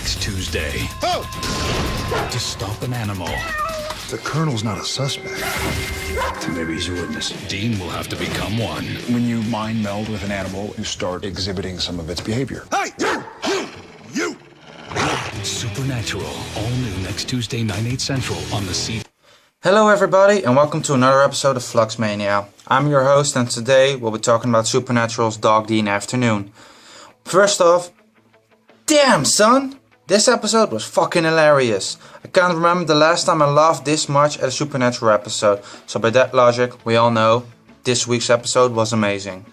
next Tuesday. Oh! To stop an animal, The Colonel's not a suspect. So maybe he's a witness. Dean will have to become one. When you mind meld with an animal, you start exhibiting some of its behavior. Hey, you! Supernatural, all new next Tuesday, 9/8 Central on the C. Hello everybody and welcome to another episode of Fluxmania. I'm your host and today we'll be talking about Supernatural's Dog Dean Afternoon. First off, damn son! This episode was fucking hilarious. I can't remember the last time I laughed this much at a Supernatural episode, so by that logic, we all know this week's episode was amazing.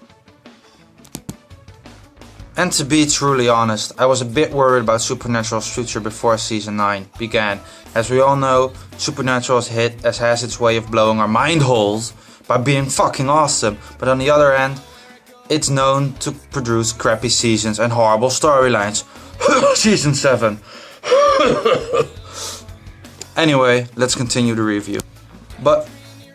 And to be truly honest, I was a bit worried about Supernatural's future before Season 9 began. As we all know, Supernatural has its way of blowing our mind holes by being fucking awesome, but on the other hand, it's known to produce crappy seasons and horrible storylines. Season 7. Anyway, let's continue the review. But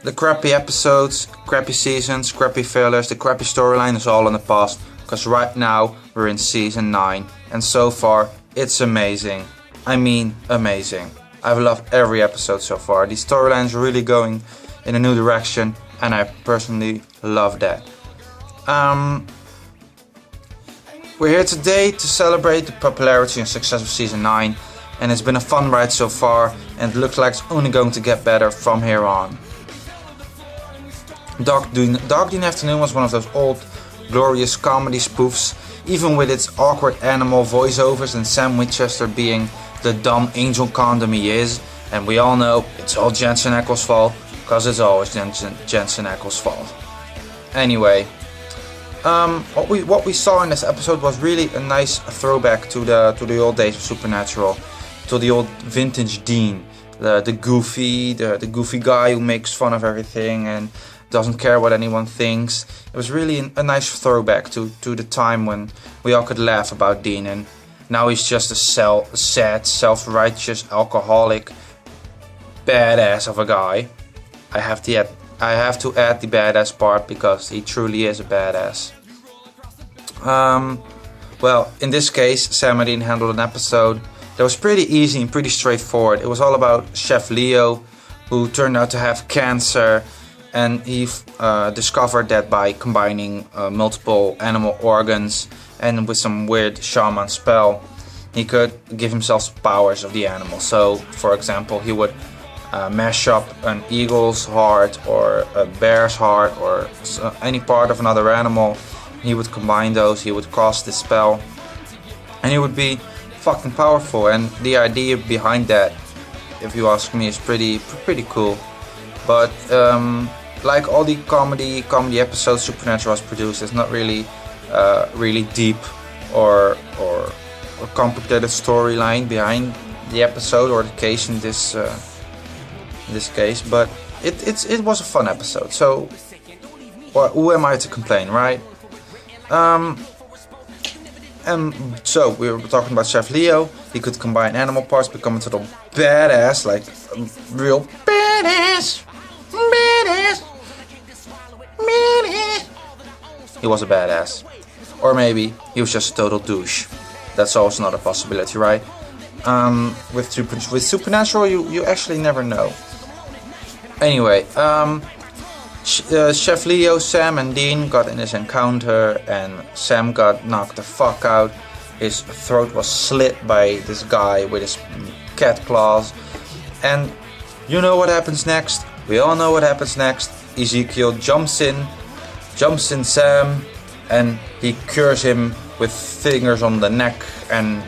the crappy episodes, crappy seasons, crappy failures, the crappy storyline is all in the past. Because right now we're in Season 9 and so far it's amazing. I mean amazing. I've loved every episode so far. The storyline's really going in a new direction and I personally love that. We're here today to celebrate the popularity and success of Season 9 and it's been a fun ride so far and it looks like it's only going to get better from here on. Dog Dean Afternoon was one of those old glorious comedy spoofs, even with its awkward animal voiceovers and Sam Winchester being the dumb angel condom he is, and we all know it's all Jensen Ackles' fault, because it's always Jensen Ackles' fault. Anyway, what we saw in this episode was really a nice throwback to the old days of Supernatural, to the old vintage Dean, the goofy guy who makes fun of everything and doesn't care what anyone thinks. It was really a nice throwback to the time when we all could laugh about Dean, and now he's just a sad, self-righteous, alcoholic badass of a guy. I have to add the badass part because he truly is a badass. Well, in this case, Sam and Dean handled an episode that was pretty easy and pretty straightforward. It was all about Chef Leo, who turned out to have cancer. And he discovered that by combining multiple animal organs and with some weird shaman spell, he could give himself powers of the animal. So, for example, he would mash up an eagle's heart or a bear's heart or any part of another animal. He would combine those, he would cast this spell, and he would be fucking powerful. And the idea behind that, if you ask me, is pretty cool. But like all the comedy episodes Supernatural has produced, it's not really deep or complicated storyline behind the episode or the case in this case. But it was a fun episode. So who am I to complain, right? And so we were talking about Chef Leo. He could combine animal parts, become a total badass, like a real badass. He was a badass. Or maybe he was just a total douche. That's also not a possibility, right? With Supernatural, you actually never know. Anyway, Chef Leo, Sam and Dean got in this encounter and Sam got knocked the fuck out. His throat was slit by this guy with his cat claws. And you know what happens next? We all know what happens next. Ezekiel jumps in Sam and he cures him with fingers on the neck, and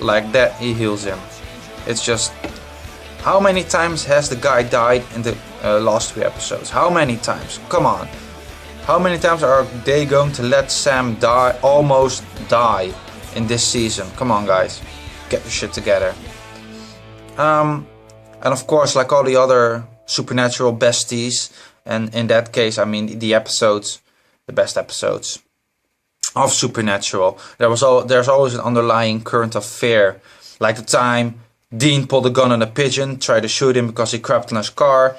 like that he heals him. It's just, how many times has the guy died in the last 2 episodes? How many times? Come on. How many times are they going to let Sam die, almost die in this season? Come on guys, get your shit together. And of course, like all the other Supernatural besties, and in that case I mean the best episodes of Supernatural, there's always an underlying current of fear, like the time Dean pulled a gun on a pigeon, tried to shoot him because he crapped in his car,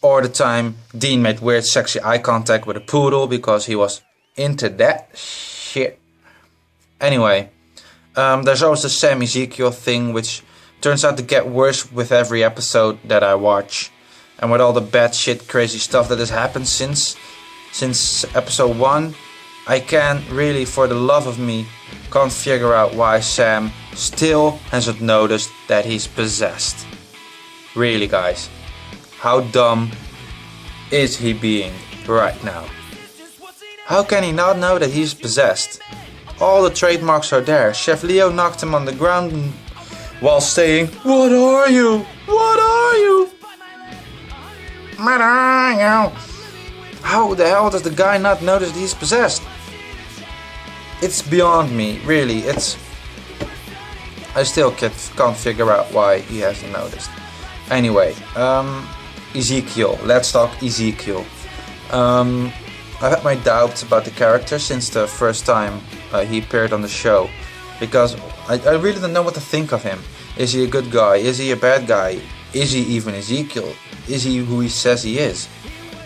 or the time Dean made weird sexy eye contact with a poodle because he was into that shit. Anyway, There's also the Sam Ezekiel thing, which turns out to get worse with every episode that I watch. And with all the bad shit, crazy stuff that has happened since episode 1, I can't really, for the love of me, can't figure out why Sam still hasn't noticed that he's possessed. Really, guys, how dumb is he being right now? How can he not know that he's possessed? All the trademarks are there. Chef Leo knocked him on the ground while saying, "What are you? What are you? What are you?" How the hell does the guy not notice that he's possessed? It's beyond me, really. I still can't figure out why he hasn't noticed. Anyway, Ezekiel. Let's talk Ezekiel. I've had my doubts about the character since the first time he appeared on the show, because I really don't know what to think of him. Is he a good guy? Is he a bad guy? Is he even Ezekiel? Is he who he says he is?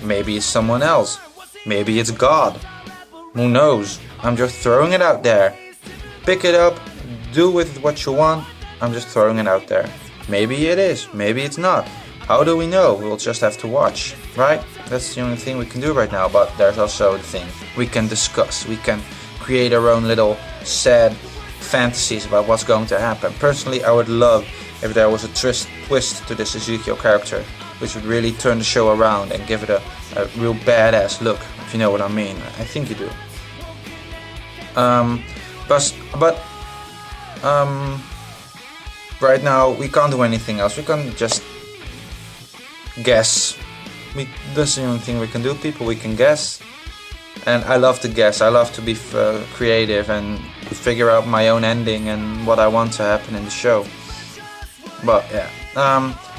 Maybe it's someone else. Maybe it's God. Who knows? I'm just throwing it out there. Pick it up, do with it what you want. I'm just throwing it out there. Maybe it is, maybe it's not. How do we know? We'll just have to watch, right? That's the only thing we can do right now, but there's also the thing we can discuss. We can create our own little sad fantasies about what's going to happen. Personally, I would love if there was a twist to this Ezekiel character, which would really turn the show around and give it a real badass look, if you know what I mean. I think you do. But right now we can't do anything else. We can just guess. That's the only thing we can do, people. We can guess, and I love to guess. I love to be creative and figure out my own ending and what I want to happen in the show. But yeah.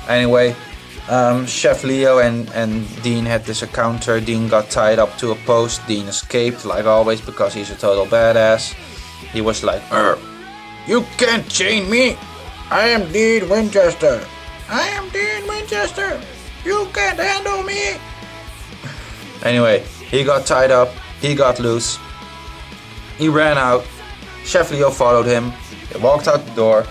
Anyway, Chef Leo and Dean had this encounter. Dean got tied up to a post. Dean escaped, like always, because he's a total badass. He was like, "You can't chain me. I am Dean Winchester. I am Dean Winchester. You can't handle me." Anyway, he got tied up. He got loose. He ran out. Chef Leo followed him. They walked out the door.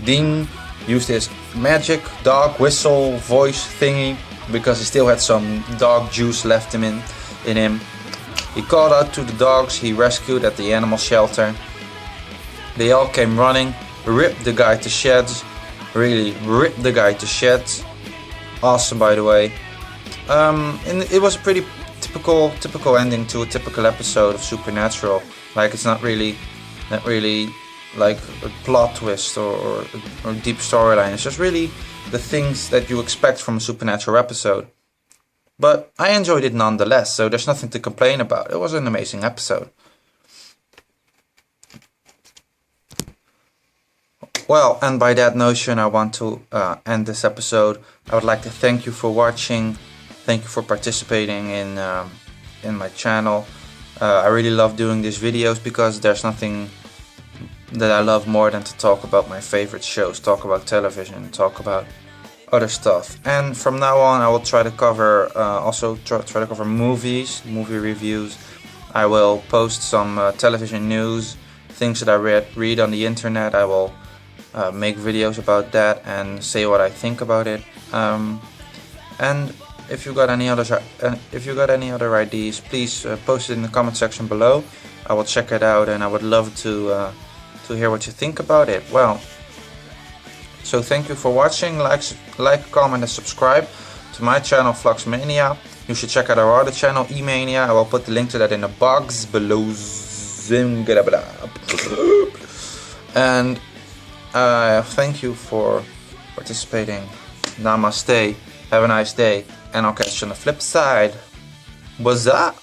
Dean used his magic dog whistle voice thingy because he still had some dog juice left in him. He called out to the dogs he rescued at the animal shelter. They all came running, ripped the guy to shreds. Really ripped the guy to shreds. Awesome, by the way. And it was a pretty typical ending to a typical episode of Supernatural. Like, it's not really like a plot twist or deep storyline. It's just really the things that you expect from a Supernatural episode. But I enjoyed it nonetheless, so there's nothing to complain about. It was an amazing episode. Well, and by that notion, I want to end this episode. I would like to thank you for watching. Thank you for participating in my channel. I really love doing these videos because there's nothing that I love more than to talk about my favorite shows, talk about television, talk about other stuff. And from now on, I will try to cover try to cover movies, movie reviews. I will post some television news, things that I read on the internet. I will make videos about that and say what I think about it. And if you got any other ideas, please post it in the comment section below. I will check it out, and I would love to hear what you think about it. Well, so thank you for watching. Like, comment, and subscribe to my channel, Fluxmania. You should check out our other channel, E-Mania. I will put the link to that in the box below. And thank you for participating. Namaste. Have a nice day, and I'll catch you on the flip side. What's up?